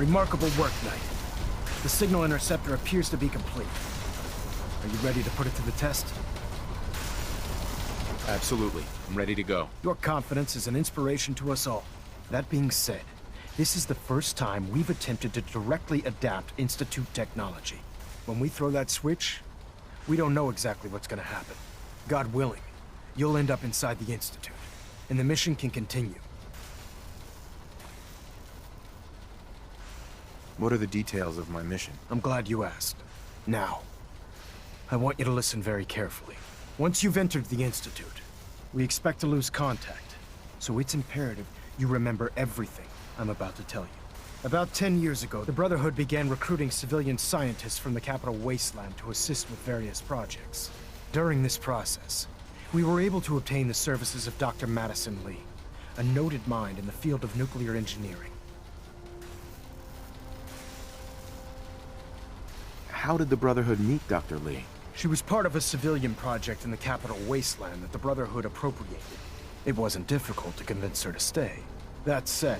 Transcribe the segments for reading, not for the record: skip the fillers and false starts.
Remarkable work, Knight. The signal interceptor appears to be complete. Are you ready to put it to the test? Absolutely. I'm ready to go. Your confidence is an inspiration to us all. That being said, this is the first time we've attempted to directly adapt Institute technology. When we throw that switch, we don't know exactly what's gonna happen. God willing, you'll end up inside the Institute, and the mission can continue. What are the details of my mission? I'm glad you asked. Now, I want you to listen very carefully. Once you've entered the Institute, we expect to lose contact, so it's imperative you remember everything I'm about to tell you. About 10 years ago, the Brotherhood began recruiting civilian scientists from the capital wasteland to assist with various projects. During this process, we were able to obtain the services of Dr. Madison Lee, a noted mind in the field of nuclear engineering. How did the Brotherhood meet Dr. Lee? She was part of a civilian project in the capital wasteland that the Brotherhood appropriated. It wasn't difficult to convince her to stay. That said,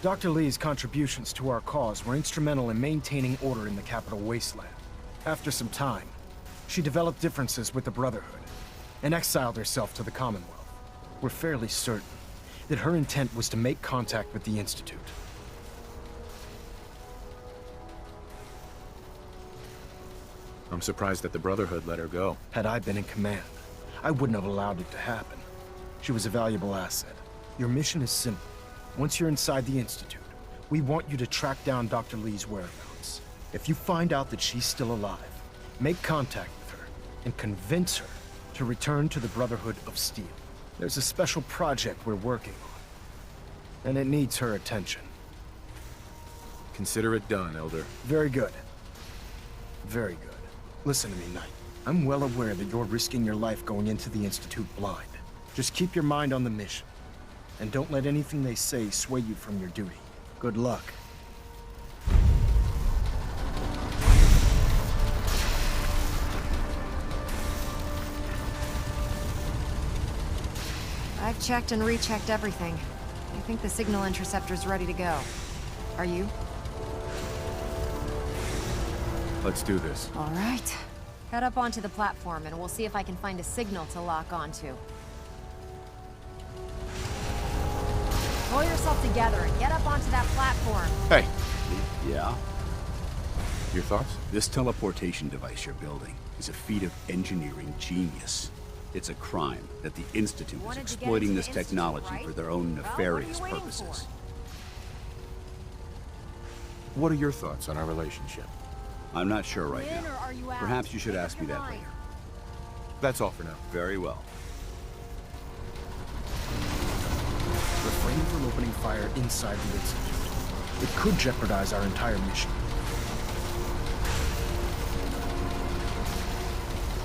Dr. Lee's contributions to our cause were instrumental in maintaining order in the capital wasteland. After some time, she developed differences with the Brotherhood and exiled herself to the Commonwealth. We're fairly certain that her intent was to make contact with the Institute. I'm surprised that the Brotherhood let her go. Had I been in command, I wouldn't have allowed it to happen. She was a valuable asset. Your mission is simple. Once you're inside the Institute, we want you to track down Dr. Lee's whereabouts. If you find out that she's still alive, make contact with her and convince her to return to the Brotherhood of Steel. There's a special project we're working on, and it needs her attention. Consider it done, Elder. Very good. Very good. Listen to me, Knight. I'm well aware that you're risking your life going into the Institute blind. Just keep your mind on the mission, and don't let anything they say sway you from your duty. Good luck. I've checked and rechecked everything. I think the signal interceptor's ready to go. Are you? Let's do this. All right. Head up onto the platform and we'll see if I can find a signal to lock onto. Pull yourself together and get up onto that platform. Hey, Yeah? your thoughts? This teleportation device you're building is a feat of engineering genius. It's a crime that the Institute is Wanted to get exploiting into this the Institute, technology right? for their own Well, nefarious what are you waiting purposes. What are your thoughts on our relationship? I'm not sure right In now. or are you out? Perhaps you should Make ask up me your that mind. later. That's all for now. Very well. Refrain from opening fire inside the Institute. It could jeopardize our entire mission.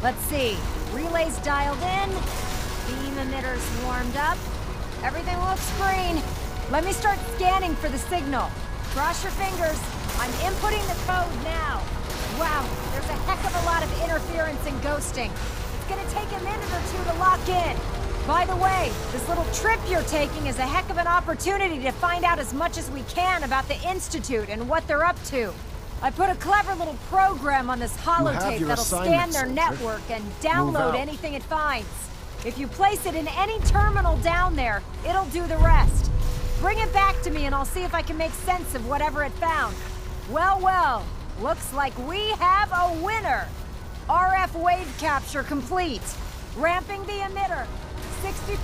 Let's see. Relays dialed in. Beam emitters warmed up. Everything looks green. Let me start scanning for the signal. Cross your fingers. I'm inputting the code now. Wow, there's a heck of a lot of interference and ghosting. It's gonna take a minute or two to lock in. By the way, this little trip you're taking is a heck of an opportunity to find out as much as we can about the Institute and what they're up to. I put a clever little program on this holotape your that'll scan assignment, their soldier. network and Move download out. anything it finds. If you place it in any terminal down there, it'll do the rest. Bring it back to me and I'll see if I can make sense of whatever it found. Well, well, looks like we have a winner. RF wave capture complete. Ramping the emitter. 60%,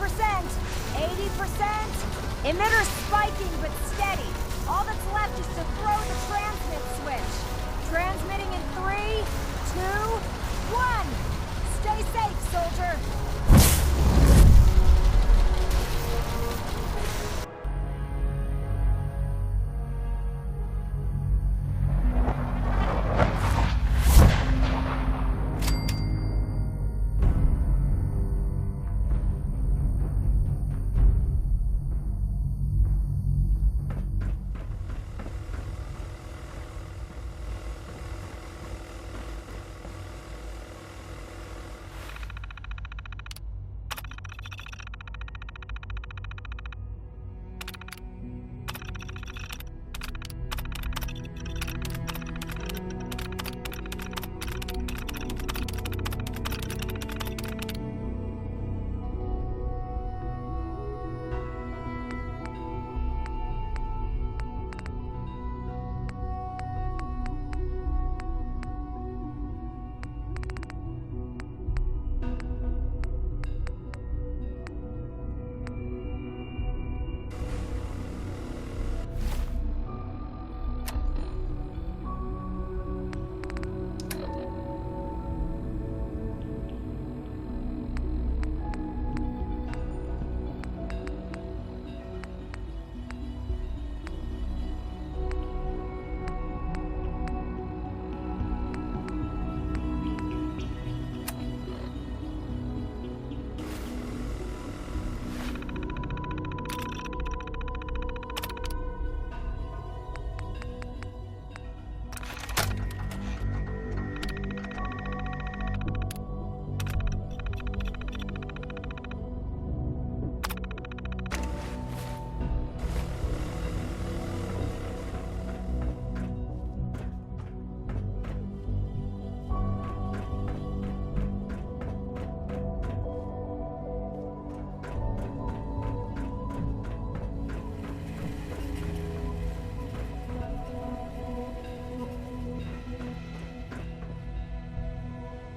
80%. Emitter spiking but steady. All that's left is to throw the transmit switch. Transmitting in 3, 2, 1. Stay safe, soldier.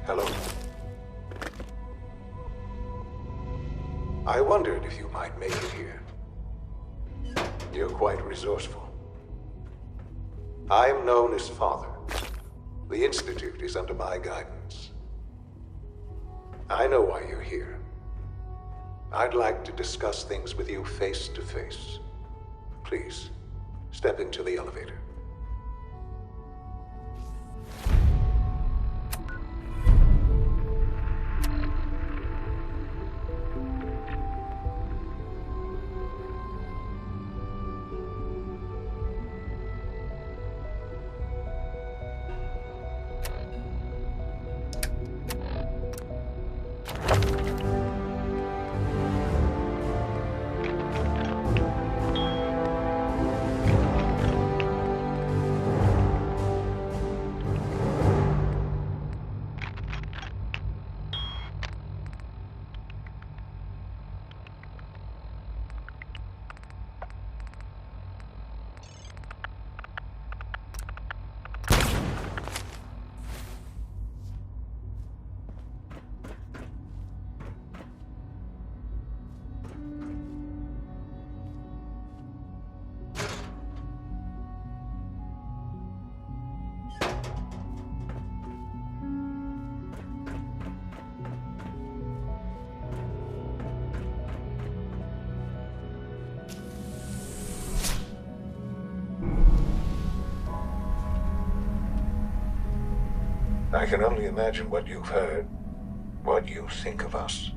Hello. I wondered if you might make it here. You're quite resourceful. I'm known as Father. The Institute is under my guidance. I know why you're here. I'd like to discuss things with you face to face. Please, step into the elevator. I can only imagine what you've heard, what you think of us.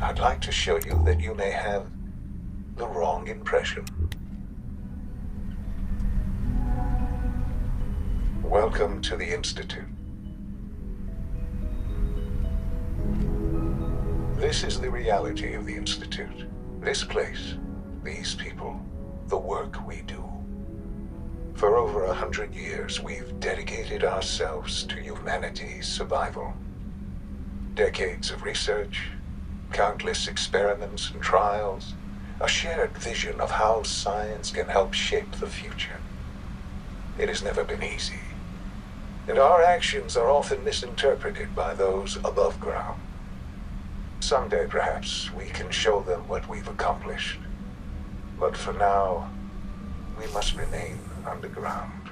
I'd like to show you that you may have the wrong impression. Welcome to the Institute. This is the reality of the Institute. This place, these people, the work we do. For over 100 years, we've dedicated ourselves to humanity's survival. Decades of research, countless experiments and trials, a shared vision of how science can help shape the future. It has never been easy, and our actions are often misinterpreted by those above ground. Someday, perhaps, we can show them what we've accomplished. But for now, we must remain underground.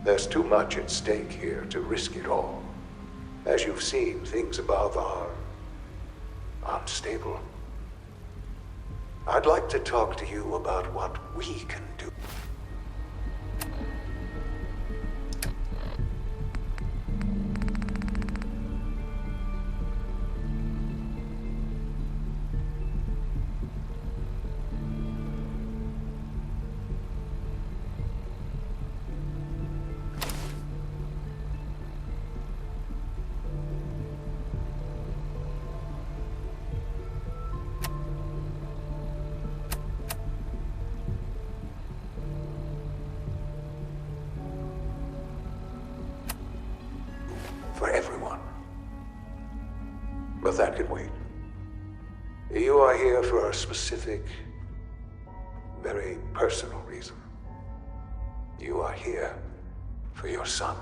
There's too much at stake here to risk it all. As you've seen, things above are unstable. I'd like to talk to you about what we can do. For everyone. But that can wait. You are here for a specific, very personal reason. You are here for your son.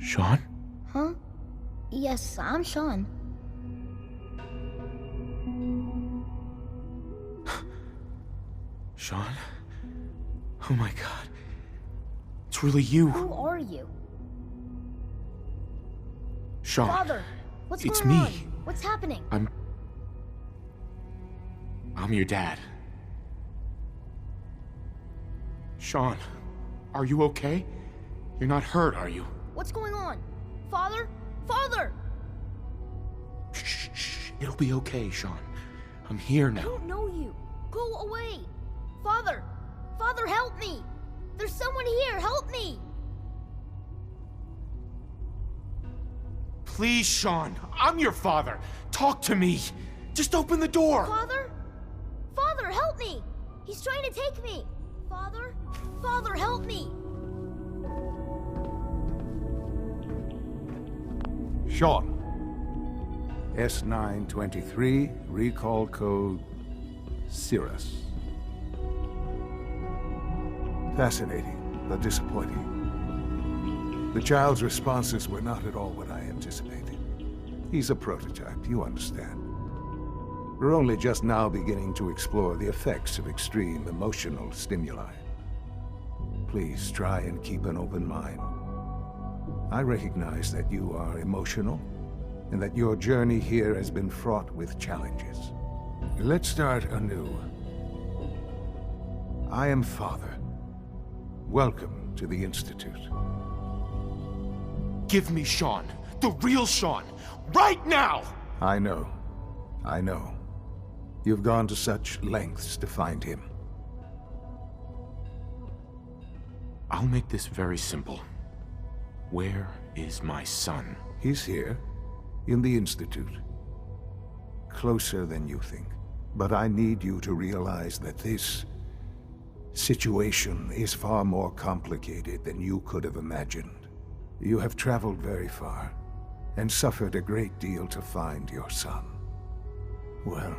Shaun? Huh? Yes, I'm Shaun. Shaun? Oh my god. It's really you. Who are you? Shaun. Father, what's It's going me. on? What's happening? I'm your dad. Shaun, are you okay? You're not hurt, are you? What's going on? Father? Father! Shh. It'll be okay, Shaun. I'm here I now. don't know you. Go away. Father! Father, help me! There's someone here. Help me! Please, Shaun. I'm your father. Talk to me! Just open the door! Father? Father, help me! He's trying to take me! Father? Father, help me! Shaun. S923, recall code Cirrus. Fascinating, but disappointing. The child's responses were not at all what I anticipated. He's a prototype, you understand. We're only just now beginning to explore the effects of extreme emotional stimuli. Please try and keep an open mind. I recognize that you are emotional, and that your journey here has been fraught with challenges. Let's start anew. I am Father. Welcome to the Institute. Give me Shaun. The real Shaun. Right now! I know. I know. You've gone to such lengths to find him. I'll make this very simple. Where is my son? He's here, in the Institute. Closer than you think. But I need you to realize that this situation is far more complicated than you could have imagined. You have traveled very far, and suffered a great deal to find your son. Well,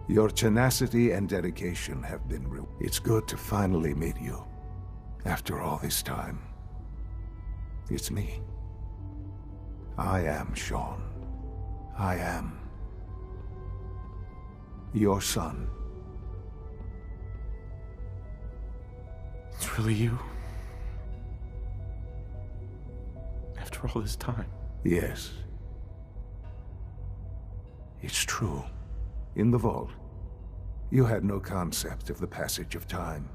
your tenacity and dedication have been It's good to finally meet you, after all this time. It's me. I am Shaun. I am your son. It's really you? After all this time? Yes. It's true. In the vault, you had no concept of the passage of time.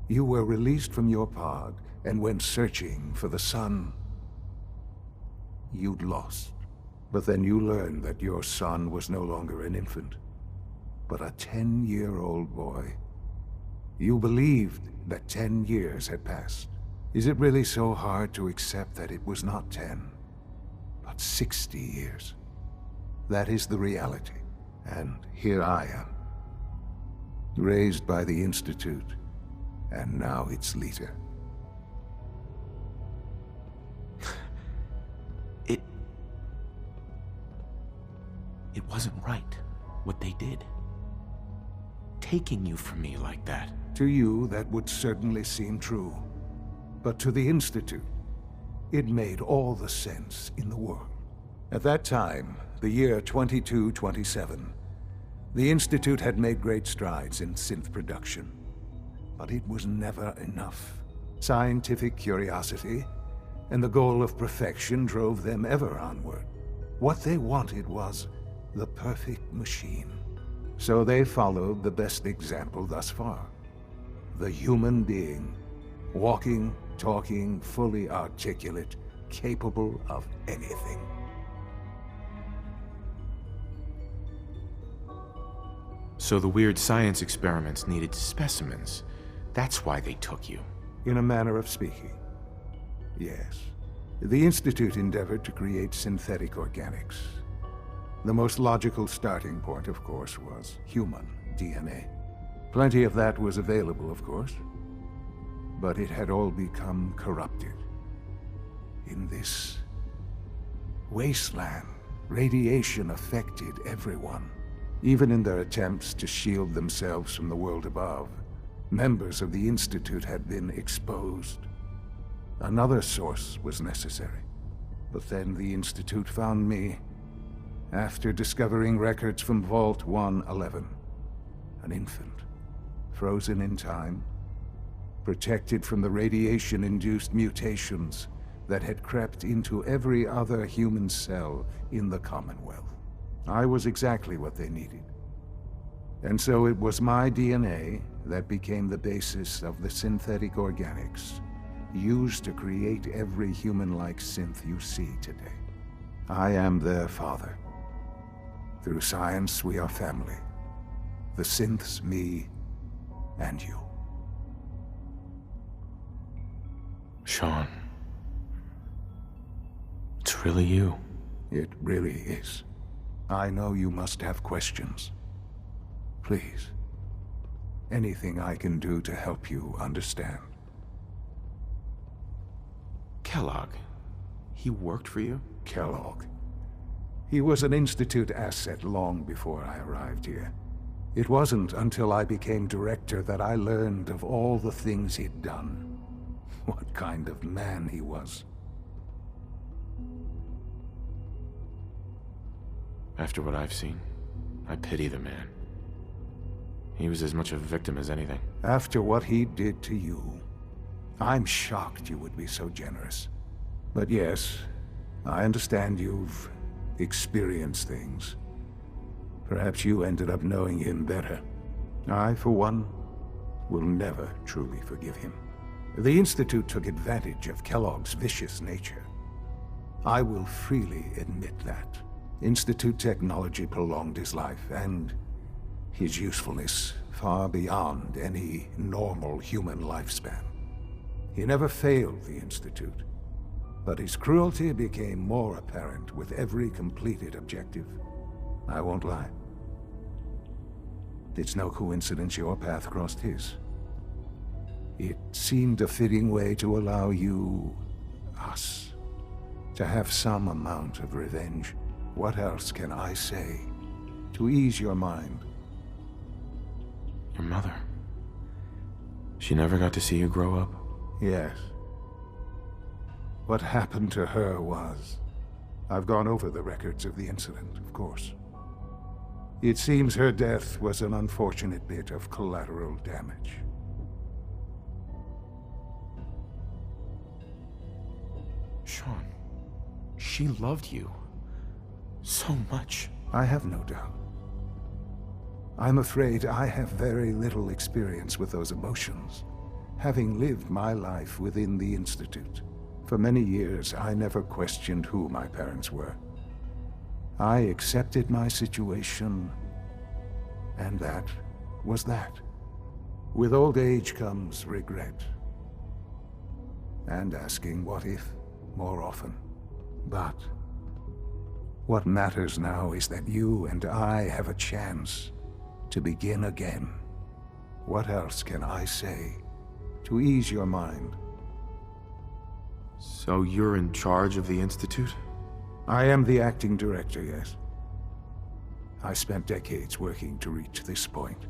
You were released from your pod and went searching for the son you'd lost. But then you learned that your son was no longer an infant, but a 10-year-old boy. You believed that 10 years had passed. Is it really so hard to accept that it was not 10, but 60 years? That is the reality. And here I am, raised by the Institute, and now its leader. It wasn't right, what they did. Taking you from me like that. To you, that would certainly seem true. But to the Institute, it made all the sense in the world. At that time, the year 2227, the Institute had made great strides in synth production. But it was never enough. Scientific curiosity and the goal of perfection drove them ever onward. What they wanted was the perfect machine. So they followed the best example thus far. The human being, walking, talking, fully articulate, capable of anything. So the weird science experiments needed specimens. That's why they took you. In a manner of speaking, yes. The Institute endeavored to create synthetic organics. The most logical starting point, of course, was human DNA. Plenty of that was available, of course, but it had all become corrupted. In this wasteland, radiation affected everyone. Even in their attempts to shield themselves from the world above, members of the Institute had been exposed. Another source was necessary. But then the Institute found me after discovering records from Vault 111. An infant, frozen in time, protected from the radiation-induced mutations that had crept into every other human cell in the Commonwealth. I was exactly what they needed. And so it was my DNA that became the basis of the synthetic organics used to create every human-like synth you see today. I am their father. Through science, we are family. The synths, me, and you. Shaun. It's really you. It really is. I know you must have questions. Please, anything I can do to help you understand. Kellogg. He worked for you? Kellogg. He was an Institute asset long before I arrived here. It wasn't until I became director that I learned of all the things he'd done. What kind of man he was. After what I've seen, I pity the man. He was as much a victim as anything. After what he did to you, I'm shocked you would be so generous. But yes, I understand you've experienced things. Perhaps you ended up knowing him better. I, for one, will never truly forgive him. The Institute took advantage of Kellogg's vicious nature. I will freely admit that. Institute technology prolonged his life, and his usefulness far beyond any normal human lifespan. He never failed the Institute, but his cruelty became more apparent with every completed objective. I won't lie. It's no coincidence your path crossed his. It seemed a fitting way to allow you, us, to have some amount of revenge. What else can I say to ease your mind? Your mother. She never got to see you grow up? Yes. What happened to her was... I've gone over the records of the incident, of course. It seems her death was an unfortunate bit of collateral damage. Shaun, she loved you. So much. I have no doubt. I'm afraid I have very little experience with those emotions, having lived my life within the Institute. For many years, I never questioned who my parents were. I accepted my situation, and that was that. With old age comes regret, and asking what if more often. But what matters now is that you and I have a chance to begin again. What else can I say to ease your mind? So you're in charge of the Institute? I am the acting director, yes. I spent decades working to reach this point.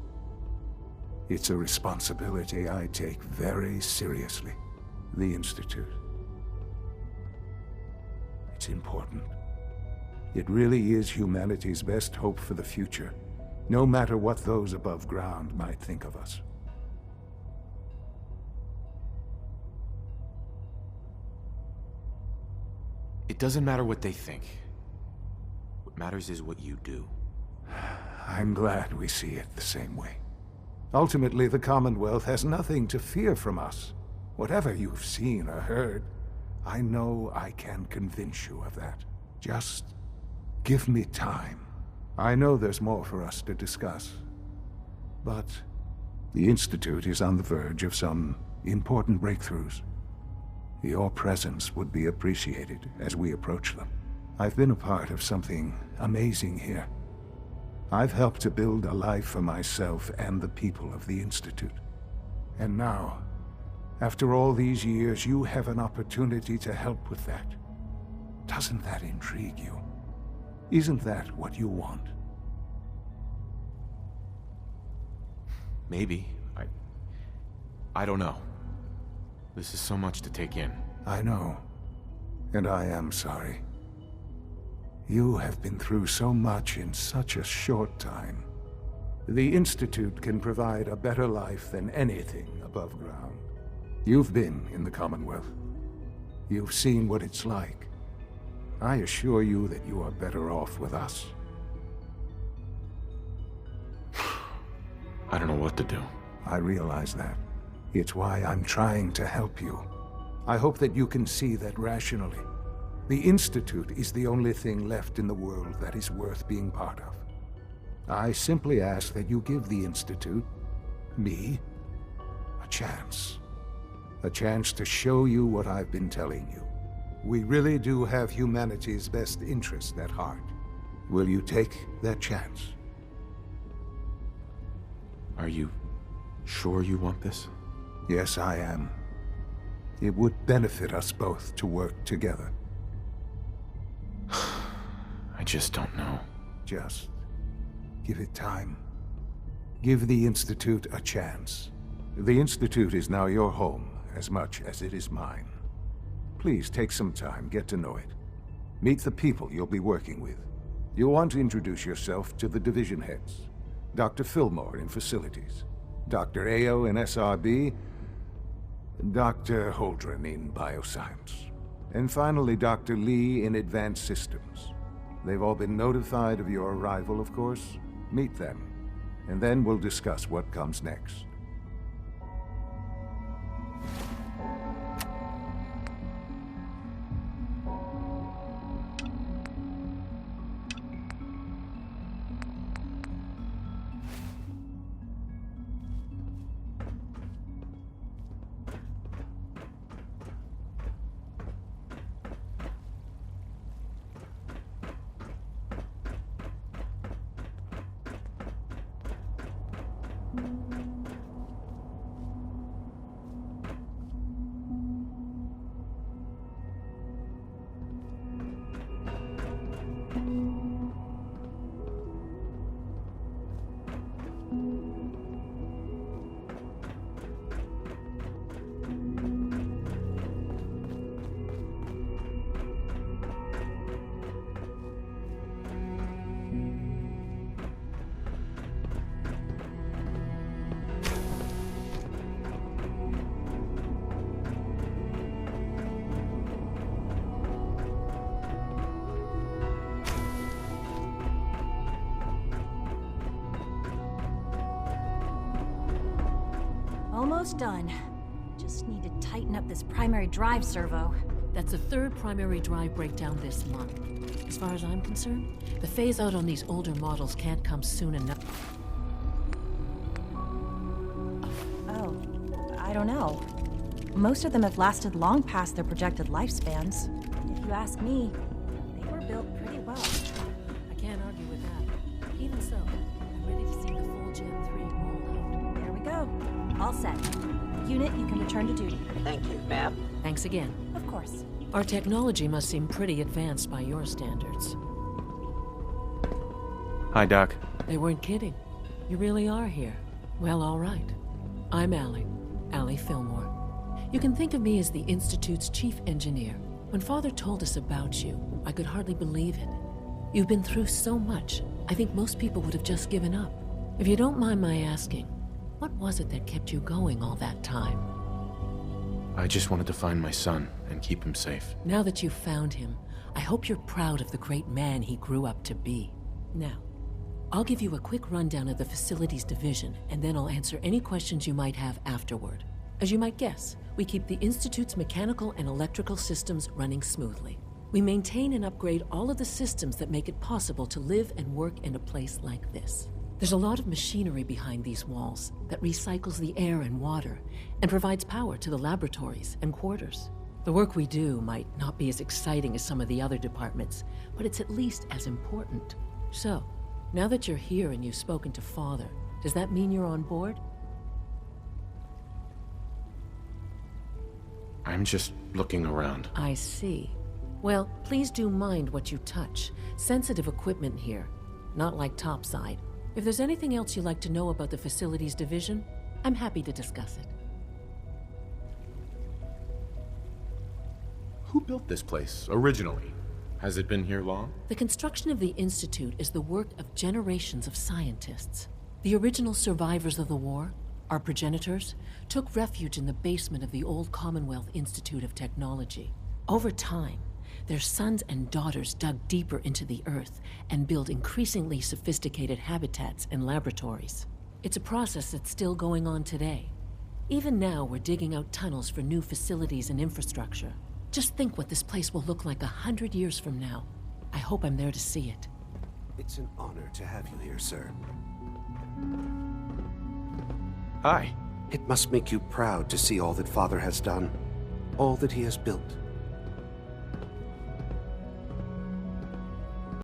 It's a responsibility I take very seriously. The Institute. It's important. It really is humanity's best hope for the future, no matter what those above ground might think of us. It doesn't matter what they think. What matters is what you do. I'm glad we see it the same way. Ultimately, the Commonwealth has nothing to fear from us. Whatever you've seen or heard, I know I can convince you of that. Just give me time. I know there's more for us to discuss. But the Institute is on the verge of some important breakthroughs. Your presence would be appreciated as we approach them. I've been a part of something amazing here. I've helped to build a life for myself and the people of the Institute. And now, after all these years, you have an opportunity to help with that. Doesn't that intrigue you? Isn't that what you want? Maybe. I don't know. This is so much to take in. I know. And I am sorry. You have been through so much in such a short time. The Institute can provide a better life than anything above ground. You've been in the Commonwealth. You've seen what it's like. I assure you that you are better off with us. I don't know what to do. I realize that. It's why I'm trying to help you. I hope that you can see that rationally. The Institute is the only thing left in the world that is worth being part of. I simply ask that you give the Institute, me, a chance. A chance to show you what I've been telling you. We really do have humanity's best interest at heart. Will you take that chance? Are you sure you want this? Yes, I am. It would benefit us both to work together. I just don't know. Just give it time. Give the Institute a chance. The Institute is now your home as much as it is mine. Please take some time, get to know it. Meet the people you'll be working with. You'll want to introduce yourself to the division heads. Dr. Fillmore in Facilities, Dr. Ayo in SRB, Dr. Holdren in Bioscience, and finally Dr. Lee in Advanced Systems. They've all been notified of your arrival, of course. Meet them, and then we'll discuss what comes next. Almost done. Just need to tighten up this primary drive servo. That's the third primary drive breakdown this month. As far as I'm concerned, the phase-out on these older models can't come soon enough. Oh, I don't know. Most of them have lasted long past their projected lifespans. If you ask me, they were built pretty well. I can't argue with that. Even so, I'm ready to see the full Gen 3 rolled out. There we go. All set. Unit, you can return to duty. Thank you, ma'am. Thanks again. Of course. Our technology must seem pretty advanced by your standards. Hi, Doc. They weren't kidding. You really are here. Well, all right. I'm Allie Fillmore. You can think of me as the Institute's chief engineer. When Father told us about you, I could hardly believe it. You've been through so much, I think most people would have just given up. If you don't mind my asking, what was it that kept you going all that time? I just wanted to find my son and keep him safe. Now that you've found him, I hope you're proud of the great man he grew up to be. Now, I'll give you a quick rundown of the Facilities Division, and then I'll answer any questions you might have afterward. As you might guess, we keep the Institute's mechanical and electrical systems running smoothly. We maintain and upgrade all of the systems that make it possible to live and work in a place like this. There's a lot of machinery behind these walls that recycles the air and water and provides power to the laboratories and quarters. The work we do might not be as exciting as some of the other departments, but it's at least as important. So, now that you're here and you've spoken to Father, does that mean you're on board? I'm just looking around. I see. Well, please do mind what you touch. Sensitive equipment here, not like topside. If there's anything else you'd like to know about the Facilities Division, I'm happy to discuss it. Who built this place, originally? Has it been here long? The construction of the Institute is the work of generations of scientists. The original survivors of the war, our progenitors, took refuge in the basement of the old Commonwealth Institute of Technology. Over time, their sons and daughters dug deeper into the earth and built increasingly sophisticated habitats and laboratories. It's a process that's still going on today. Even now, we're digging out tunnels for new facilities and infrastructure. Just think what this place will look like 100 years from now. I hope I'm there to see it. It's an honor to have you here, sir. Hi. It must make you proud to see all that Father has done, all that he has built.